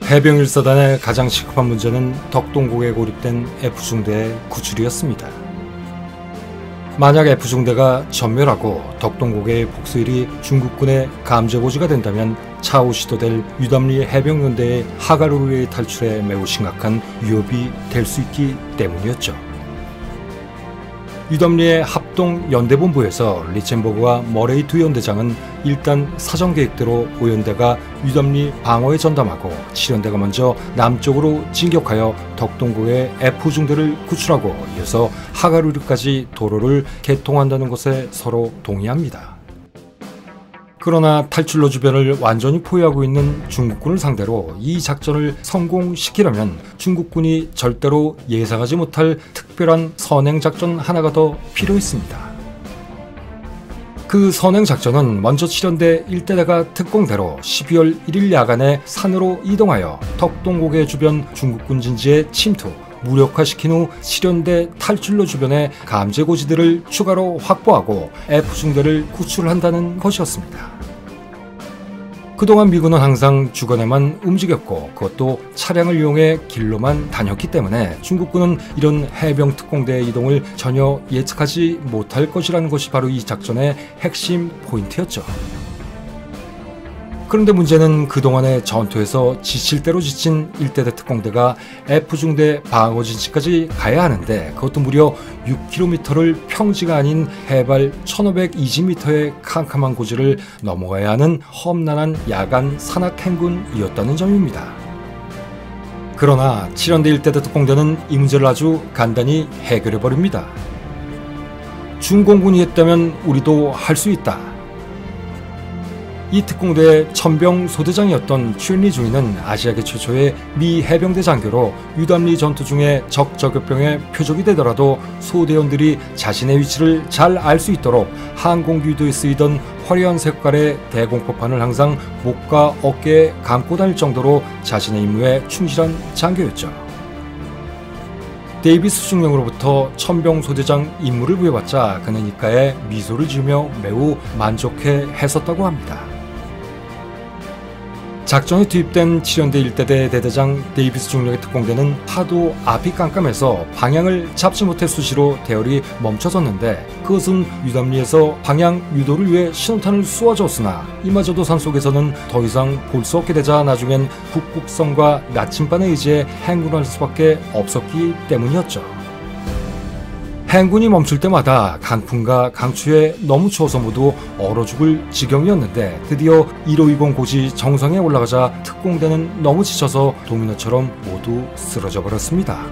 해병 1사단의 가장 시급한 문제는 덕동국에 고립된 F중대의 구출이었습니다. 만약 F중대가 전멸하고 덕동국의 복수일이 중국군의 감제고지가 된다면 차후 시도될 유담리 해병연대의 하가루르의 탈출에 매우 심각한 위협이 될 수 있기 때문이었죠. 유담리의 합동연대본부에서 리첸버그와 머레이 두 연대장은 일단 사전계획대로 5연대가 유담리 방어에 전담하고 7연대가 먼저 남쪽으로 진격하여 덕동국의 F중대를 구출하고 이어서 하가루르까지 도로를 개통한다는 것에 서로 동의합니다. 그러나 탈출로 주변을 완전히 포위하고 있는 중국군을 상대로 이 작전을 성공시키려면 중국군이 절대로 예상하지 못할 특별한 선행작전 하나가 더 필요했습니다. 그 선행작전은 먼저 7연대 1대대가 특공대로 12월 1일 야간에 산으로 이동하여 덕동국의 주변 중국군 진지에 침투, 무력화시킨 후 7연대 탈출로 주변의 감제고지들을 추가로 확보하고 F중대를 구출한다는 것이었습니다. 그동안 미군은 항상 주변에만 움직였고 그것도 차량을 이용해 길로만 다녔기 때문에 중국군은 이런 해병 특공대의 이동을 전혀 예측하지 못할 것이라는 것이 바로 이 작전의 핵심 포인트였죠. 그런데 문제는 그동안의 전투에서 지칠 대로 지친 1대대 특공대가 F중대 방어 진지까지 가야 하는데 그것도 무려 6km를 평지가 아닌 해발 1520m의 캄캄한 고지를 넘어가야 하는 험난한 야간 산악 행군이었다는 점입니다. 그러나 7연대 1대대 특공대는 이 문제를 아주 간단히 해결해버립니다. 중공군이 했다면 우리도 할 수 있다. 이 특공대의 천병 소대장이었던 춘리 중위는 아시아계 최초의 미 해병대 장교로 유담리 전투 중에 적 저격병의 표적이 되더라도 소대원들이 자신의 위치를 잘 알 수 있도록 항공기 유도에 쓰이던 화려한 색깔의 대공포판을 항상 목과 어깨에 감고 다닐 정도로 자신의 임무에 충실한 장교였죠. 데이비스 중령으로부터 천병 소대장 임무를 부여받자 그는 입가에 미소를 지으며 매우 만족해 했었다고 합니다. 작전에 투입된 7연대 1대대 대대장 데이비스 중령의 특공대는 하도 앞이 깜깜해서 방향을 잡지 못해 수시로 대열이 멈춰섰는데 그것은 유담리에서 방향 유도를 위해 신호탄을 쏘아줬으나 이마저도 산속에서는 더 이상 볼 수 없게 되자 나중엔 북극성과 나침반에 의지해 행군할 수밖에 없었기 때문이었죠. 행군이 멈출 때마다 강풍과 강추에 너무 추워서 모두 얼어 죽을 지경이었는데 드디어 1520 고지 정상에 올라가자 특공대는 너무 지쳐서 도미노처럼 모두 쓰러져 버렸습니다.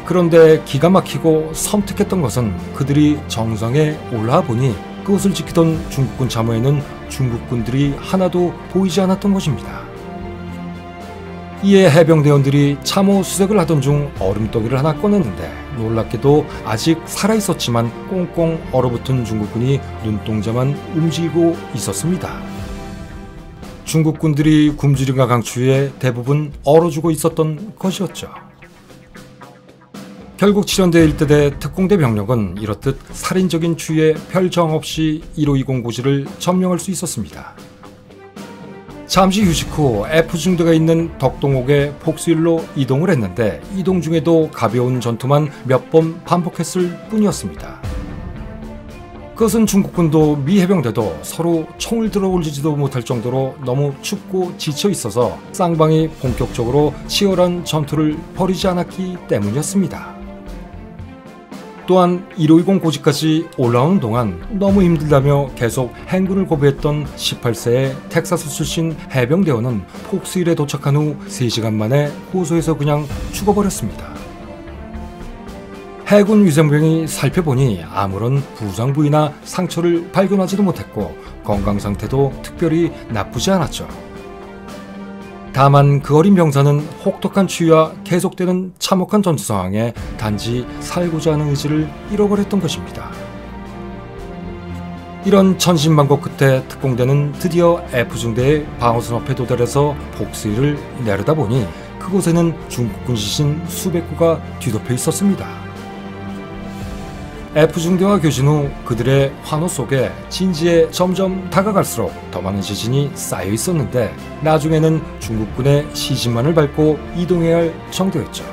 그런데 기가 막히고 섬뜩했던 것은 그들이 정상에 올라와 보니 그것을 지키던 중국군 참호에는 중국군들이 하나도 보이지 않았던 것입니다. 이에 해병대원들이 참호 수색을 하던 중 얼음덩이를 하나 꺼냈는데 놀랍게도 아직 살아있었지만 꽁꽁 얼어붙은 중국군이 눈동자만 움직이고 있었습니다. 중국군들이 굶주림과 강추위에 대부분 얼어 죽어 있었던 것이었죠. 결국 7연대 1대대 특공대 병력은 이렇듯 살인적인 추위에 별 정황 없이 1520 고지를 점령할 수 있었습니다. 잠시 휴식 후 F중대가 있는 덕동옥의 폭수일로 이동을 했는데 이동 중에도 가벼운 전투만 몇 번 반복했을 뿐이었습니다. 그것은 중국군도 미 해병대도 서로 총을 들어 올리지도 못할 정도로 너무 춥고 지쳐 있어서 쌍방이 본격적으로 치열한 전투를 벌이지 않았기 때문이었습니다. 또한 1520 고지까지 올라오는 동안 너무 힘들다며 계속 행군을 거부했던 18세의 텍사스 출신 해병대원은 폭스힐에 도착한 후 3시간 만에 호소에서 그냥 죽어버렸습니다. 해군 위생병이 살펴보니 아무런 부상 부위나 상처를 발견하지도 못했고 건강 상태도 특별히 나쁘지 않았죠. 다만 그 어린 병사는 혹독한 추위와 계속되는 참혹한 전투 상황에 단지 살고자 하는 의지를 잃어버렸던 것입니다. 이런 천신만고 끝에 특공대는 드디어 F중대의 방어선 앞에 도달해서 복수일을 내려다보니 그곳에는 중국군 지신 수백 구가 뒤덮여 있었습니다. F중대가 교신 후 그들의 환호 속에 진지에 점점 다가갈수록 더 많은 지진이 쌓여 있었는데 나중에는 중국군의 시진만을 밟고 이동해야 할 정도였죠.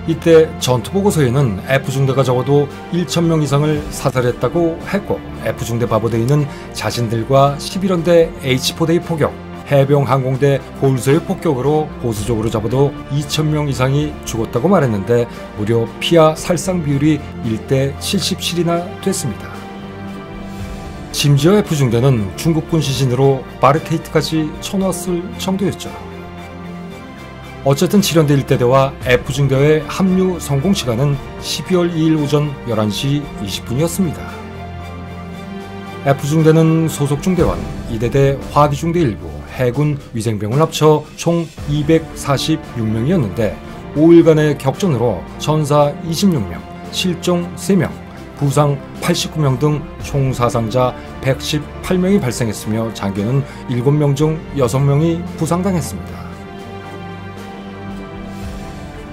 이때 전투보고서에는 F중대가 적어도 1,000명 이상을 사살했다고 했고 F중대 바보대위는 자신들과 11원대 H4대의 포격, 해병항공대 홀서의 폭격으로 보수적으로 잡아도 2,000명 이상이 죽었다고 말했는데 무려 피하 살상 비율이 1대 77이나 됐습니다. 심지어 F중대는 중국군 시신으로 바리케이트까지 쳐놓았을 정도였죠. 어쨌든 7연대 1대대와 F중대의 합류 성공 시간은 12월 2일 오전 11시 20분이었습니다. F중대는 소속 중대원, 2대대 화기중대 일부, 해군 위생병을 합쳐 총 246명이었는데 5일간의 격전으로 전사 26명, 실종 3명, 부상 89명 등 총 사상자 118명이 발생했으며 장교는 7명 중 6명이 부상당했습니다.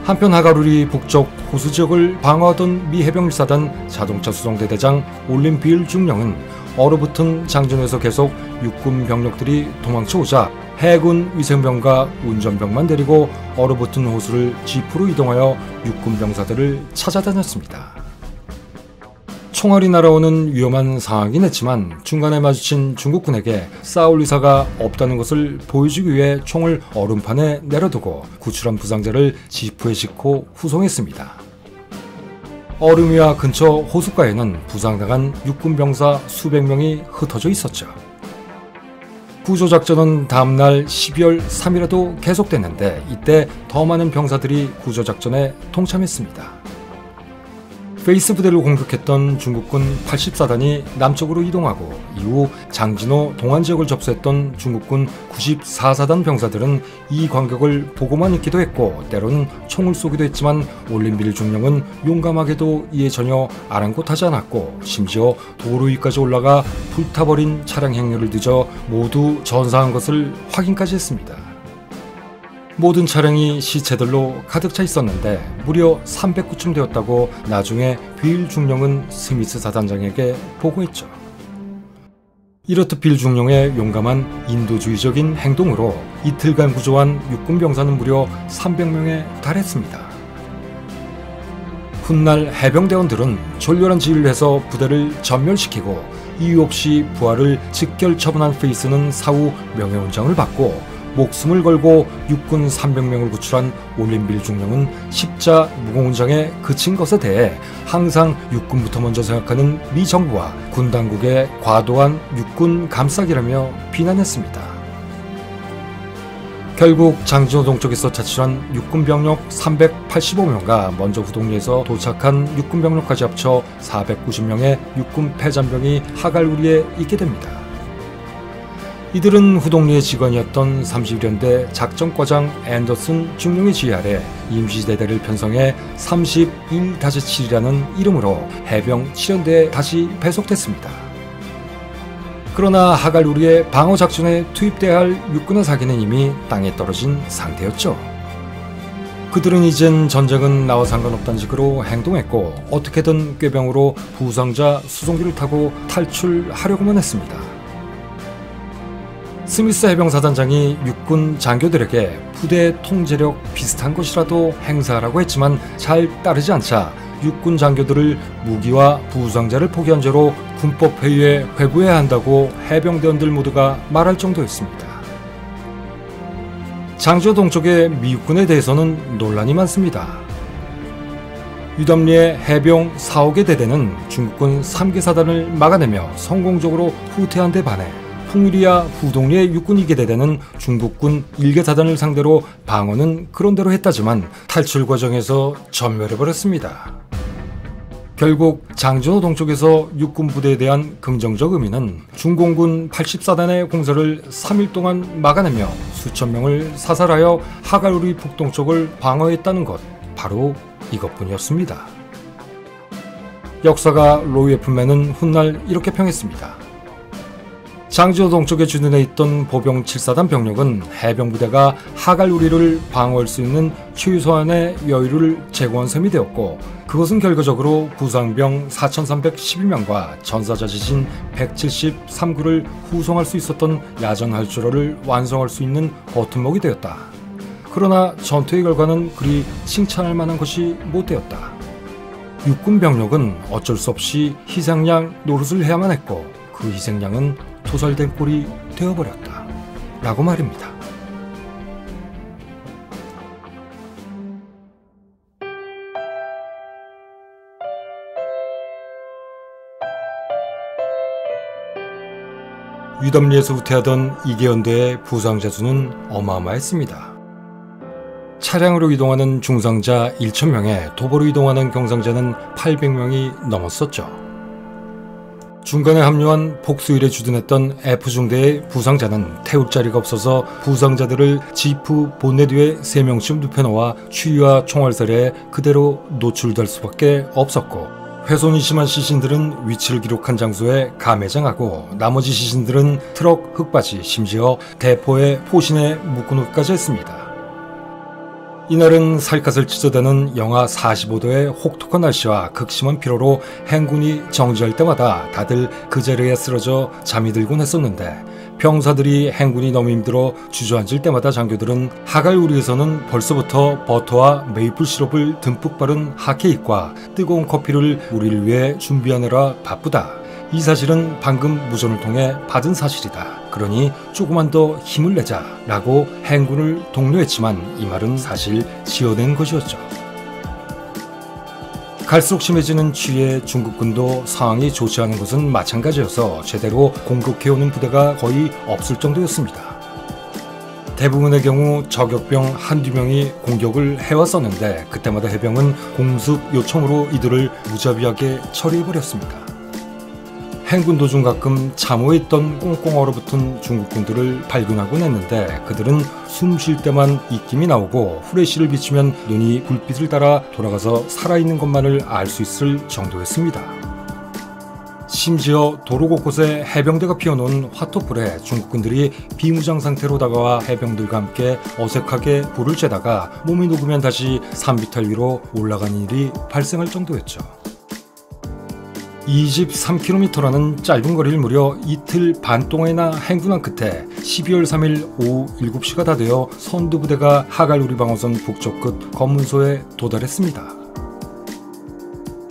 한편 하가루리 북쪽 호수 지역을 방어하던 미 해병1사단 자동차 수송대 대장 올림빌 중령은 얼어붙은 장전에서 계속 육군 병력들이 도망쳐오자 해군 위생병과 운전병만 데리고 얼어붙은 호수를 지프로 이동하여 육군 병사들을 찾아다녔습니다. 총알이 날아오는 위험한 상황이긴 했지만 중간에 마주친 중국군에게 싸울 의사가 없다는 것을 보여주기 위해 총을 얼음판에 내려두고 구출한 부상자를 지프에 싣고 후송했습니다. 얼음 위와 근처 호숫가에는 부상당한 육군 병사 수백 명이 흩어져 있었죠. 구조작전은 다음날 12월 3일에도 계속됐는데 이때 더 많은 병사들이 구조작전에 동참했습니다. 페이스 부대를 공격했던 중국군 84단이 남쪽으로 이동하고 이후 장진호 동안지역을 접수했던 중국군 94사단 병사들은 이 광격을 보고만 있기도 했고 때로는 총을 쏘기도 했지만 올림빌 중령은 용감하게도 이에 전혀 아랑곳하지 않았고 심지어 도로 위까지 올라가 불타버린 차량 행렬을 뒤져 모두 전사한 것을 확인까지 했습니다. 모든 차량이 시체들로 가득 차 있었는데 무려 300구쯤 되었다고 나중에 빌 중령은 스미스 사단장에게 보고했죠. 이렇듯 빌 중령의 용감한 인도주의적인 행동으로 이틀간 구조한 육군 병사는 무려 300명에 달했습니다. 훗날 해병대원들은 졸렬한 지휘를 해서 부대를 전멸시키고 이유 없이 부하를 직결 처분한 페이스는 사후 명예훈장을 받고 목숨을 걸고 육군 300명을 구출한 올림빌 중령은 십자 무공훈장에 그친 것에 대해 항상 육군부터 먼저 생각하는 미 정부와 군 당국의 과도한 육군 감싸기라며 비난했습니다. 결국 장진호 동쪽에서 차출한 육군 병력 385명과 먼저 후동리에서 도착한 육군 병력까지 합쳐 490명의 육군 패잔병이 하갈우리에 있게 됩니다. 이들은 후동리의 직원이었던 31연대 작전과장 앤더슨 중령의 지휘 아래 임시대대를 편성해 31-7이라는 이름으로 해병 7연대에 다시 배속됐습니다. 그러나 하갈우리의 방어작전에 투입돼야 할 육군의 사기는 이미 땅에 떨어진 상태였죠. 그들은 이젠 전쟁은 나와 상관없다는 식으로 행동했고 어떻게든 꾀병으로 부상자 수송기를 타고 탈출하려고만 했습니다. 스미스 해병사단장이 육군 장교들에게 부대 통제력 비슷한 것이라도 행사하라고 했지만 잘 따르지 않자 육군 장교들을 무기와 부상자를 포기한 죄로 군법회의에 회부해야 한다고 해병대원들 모두가 말할 정도였습니다. 장진호 동쪽의 미육군에 대해서는 논란이 많습니다. 유담리의 해병 4호계 대대는 중국군 3개 사단을 막아내며 성공적으로 후퇴한 데 반해 풍유리와 후동리의 육군 2개 대대는 중국군 1개 사단을 상대로 방어는 그런대로 했다지만 탈출 과정에서 전멸해버렸습니다. 결국 장진호 동쪽에서 육군 부대에 대한 긍정적 의미는 중공군 84단의 공세를 3일 동안 막아내며 수천 명을 사살하여 하갈우리 북동쪽을 방어했다는 것, 바로 이것뿐이었습니다. 역사가 로이 에프맨은 훗날 이렇게 평했습니다. 장지호 동쪽에 주둔해 있던 보병 7사단 병력은 해병부대가 하갈 우리를 방어할 수 있는 최소한의 여유를 제공한 셈이 되었고, 그것은 결과적으로 부상병 4,312명과 전사자지진 173구를 후송할 수 있었던 야전활주로를 완성할 수 있는 버팀목이 되었다. 그러나 전투의 결과는 그리 칭찬할 만한 것이 못 되었다. 육군 병력은 어쩔 수 없이 희생양 노릇을 해야만 했고, 그 희생양은 토설된 꼴이 되어버렸다. 라고 말입니다. 유덤리에서 후퇴하던 이계연대의 부상자 수는 어마어마했습니다. 차량으로 이동하는 중상자 1,000명에 도보로 이동하는 경상자는 800명이 넘었었죠. 중간에 합류한 복수일에 주둔했던 F중대의 부상자는 태울 자리가 없어서 부상자들을 지프 본넷 위에 3명씩 눕혀놓아 추위와 총알살에 그대로 노출될 수밖에 없었고, 훼손이 심한 시신들은 위치를 기록한 장소에 가매장하고, 나머지 시신들은 트럭 흙바지, 심지어 대포의 포신에 묶어놓기까지 했습니다. 이날은 살갗을 찢어대는 영하 45도의 혹독한 날씨와 극심한 피로로 행군이 정지할 때마다 다들 그 자리에 쓰러져 잠이 들곤 했었는데, 병사들이 행군이 너무 힘들어 주저앉을 때마다 장교들은 하갈 우리에서는 벌써부터 버터와 메이플 시럽을 듬뿍 바른 핫케이크와 뜨거운 커피를 우리를 위해 준비하느라 바쁘다. 이 사실은 방금 무전을 통해 받은 사실이다. 그러니 조금만 더 힘을 내자 라고 행군을 독려했지만, 이 말은 사실 지어낸 것이었죠. 갈수록 심해지는 추위에 중국군도 상황이 좋지 않은 것은 마찬가지여서 제대로 공격해오는 부대가 거의 없을 정도였습니다. 대부분의 경우 저격병 한두 명이 공격을 해왔었는데, 그때마다 해병은 공습 요청으로 이들을 무자비하게 처리해버렸습니다. 행군 도중 가끔 참호에 있던 꽁꽁 얼어붙은 중국군들을 발견하곤 했는데, 그들은 숨 쉴 때만 입김이 나오고 후레쉬를 비추면 눈이 불빛을 따라 돌아가서 살아있는 것만을 알 수 있을 정도였습니다. 심지어 도로 곳곳에 해병대가 피워놓은 화토불에 중국군들이 비무장 상태로 다가와 해병들과 함께 어색하게 불을 쬐다가 몸이 녹으면 다시 산비탈 위로 올라가는 일이 발생할 정도였죠. 23km라는 짧은 거리를 무려 이틀 반 동안이나 행군한 끝에 12월 3일 오후 7시가 다 되어 선두부대가 하갈 우리방어선 북쪽 끝 검문소에 도달했습니다.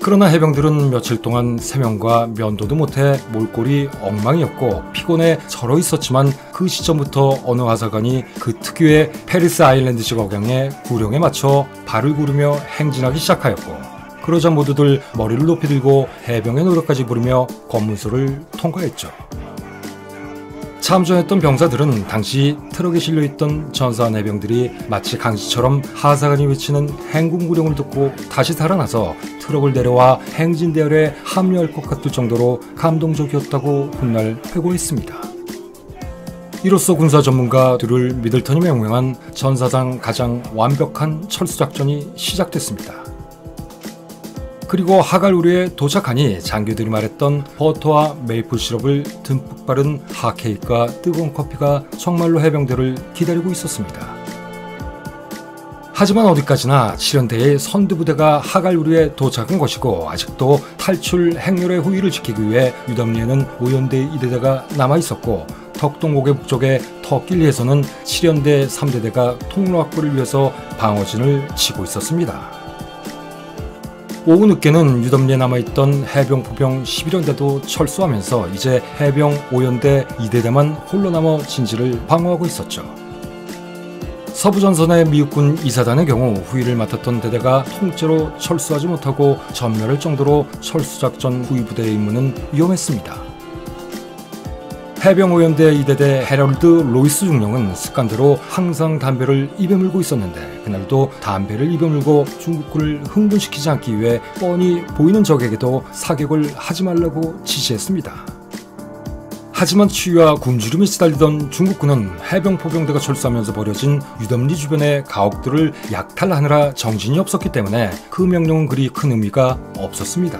그러나 해병들은 며칠 동안 세명과 면도도 못해 몰골이 엉망이었고 피곤해 절어 있었지만, 그 시점부터 어느 하사관이 그 특유의 페리스 아일랜드식 억양의 구령에 맞춰 발을 구르며 행진하기 시작하였고, 그러자 모두들 머리를 높이 들고 해병의 노래까지 부르며 검문소를 통과했죠. 참전했던 병사들은 당시 트럭에 실려있던 전사한 해병들이 마치 강시처럼 하사관이 외치는 행군구령을 듣고 다시 살아나서 트럭을 내려와 행진대열에 합류할 것 같을 정도로 감동적이었다고 훗날 회고했습니다. 이로써 군사 전문가들을 믿을 터니 명명한 전사상 가장 완벽한 철수작전이 시작됐습니다. 그리고 하갈 우리에 도착하니 장교들이 말했던 버터와 메이플 시럽을 듬뿍 바른 핫케이크와 뜨거운 커피가 정말로 해병대를 기다리고 있었습니다. 하지만 어디까지나 7연대의 선두부대가 하갈 우리에 도착한 것이고, 아직도 탈출 행렬의 후위를 지키기 위해 유덤리에는 5연대 2대대가 남아있었고, 덕동고개 북쪽의 터길리에서는 7연대 3대대가 통로 확보를 위해서 방어진을 치고 있었습니다. 오후 늦게는 유덤리에 남아있던 해병 포병 11연대도 철수하면서 이제 해병 5연대 2대대만 홀로 남아 진지를 방어하고 있었죠. 서부전선의 미육군 2사단의 경우 후위를 맡았던 대대가 통째로 철수하지 못하고 전멸할 정도로 철수작전 후위 부대의 임무는 위험했습니다. 해병 5연대 2대대 헤럴드 로이스 중령은 습관대로 항상 담배를 입에 물고 있었는데, 그날도 담배를 입에 물고 중국군을 흥분시키지 않기 위해 뻔히 보이는 적에게도 사격을 하지 말라고 지시했습니다. 하지만 추위와 굶주림에 시달리던 중국군은 해병 포병대가 철수하면서 벌여진 유덤리 주변의 가옥들을 약탈하느라 정신이 없었기 때문에 그 명령은 그리 큰 의미가 없었습니다.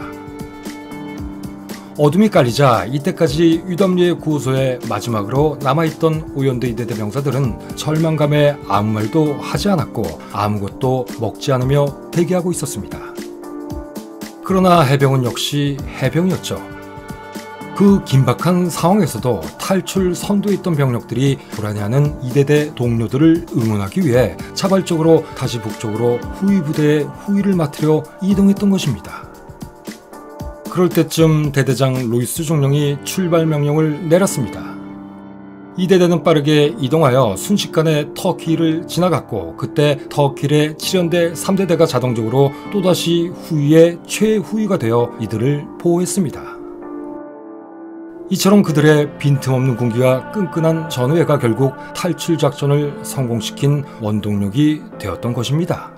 어둠이 깔리자 이때까지 유담리의 구호소에 마지막으로 남아있던 오연대 이대대 병사들은 절망감에 아무 말도 하지 않았고 아무것도 먹지 않으며 대기하고 있었습니다. 그러나 해병은 역시 해병이었죠. 그 긴박한 상황에서도 탈출 선두에 있던 병력들이 불안해하는 이대대 동료들을 응원하기 위해 자발적으로 다시 북쪽으로 후위 부대의 후위를 맡으려 이동했던 것입니다. 그럴 때쯤 대대장 로이스 중령이 출발 명령을 내렸습니다. 이 대대는 빠르게 이동하여 순식간에 터키를 지나갔고 그때 터키의 7연대 3대대가 자동적으로 또다시 후위의 최후위가 되어 이들을 보호했습니다. 이처럼 그들의 빈틈없는 군기와 끈끈한 전우회가 결국 탈출 작전을 성공시킨 원동력이 되었던 것입니다.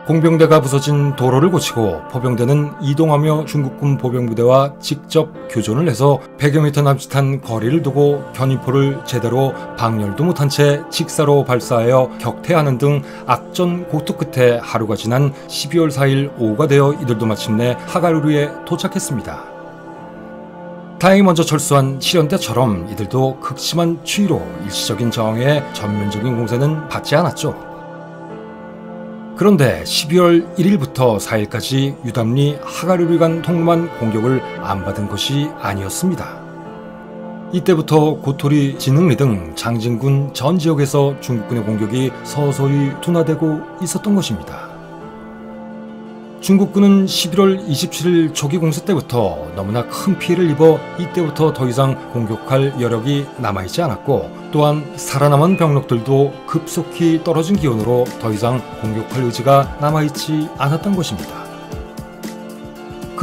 공병대가 부서진 도로를 고치고 포병대는 이동하며 중국군 보병부대와 직접 교전을 해서 100여 미터 남짓한 거리를 두고 견인포를 제대로 방열도 못한 채 직사로 발사하여 격퇴하는 등 악전 고투 끝에 하루가 지난 12월 4일 오후가 되어 이들도 마침내 하가루리에 도착했습니다. 다행히 먼저 철수한 7연대처럼 이들도 극심한 추위로 일시적인 저항에 전면적인 공세는 받지 않았죠. 그런데 12월 1일부터 4일까지 유담리 하가루리 간 통로만 공격을 안 받은 것이 아니었습니다. 이때부터 고토리, 진흥리 등 장진군 전 지역에서 중국군의 공격이 서서히 둔화되고 있었던 것입니다. 중국군은 11월 27일 초기 공세 때부터 너무나 큰 피해를 입어 이때부터 더 이상 공격할 여력이 남아있지 않았고 또한 살아남은 병력들도 급속히 떨어진 기온으로 더 이상 공격할 의지가 남아있지 않았던 것입니다.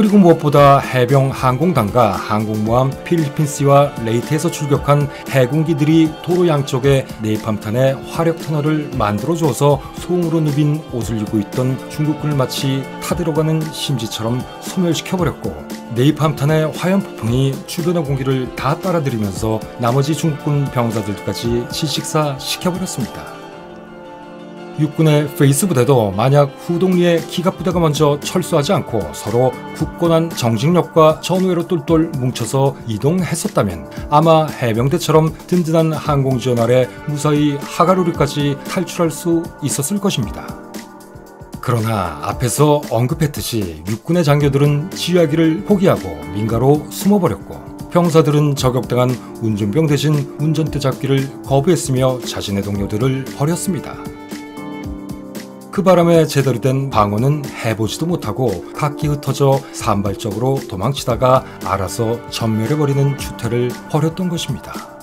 그리고 무엇보다 해병 항공단과 항공모함 필리핀스와 레이트에서 출격한 해군기들이 도로 양쪽에 네이팜탄의 화력 터널을 만들어 주어서 송으로 누빈 옷을 입고 있던 중국군을 마치 타들어가는 심지처럼 소멸시켜버렸고 네이팜탄의 화염폭풍이 주변의 공기를 다 빨아들이면서 나머지 중국군 병사들까지 질식사 시켜버렸습니다. 육군의 페이스 부대도 만약 후동리의 기갑 부대가 먼저 철수하지 않고 서로 굳건한 정직력과 전우회로 똘똘 뭉쳐서 이동했었다면 아마 해병대처럼 든든한 항공지원 아래 무사히 하가루리까지 탈출할 수 있었을 것입니다. 그러나 앞에서 언급했듯이 육군의 장교들은 지휘하기를 포기하고 민가로 숨어버렸고 병사들은 저격당한 운전병 대신 운전대 잡기를 거부했으며 자신의 동료들을 버렸습니다. 그 바람에 제대로 된 방어는 해보지도 못하고 각기 흩어져 산발적으로 도망치다가 알아서 전멸해버리는 추태를 벌였던 것입니다.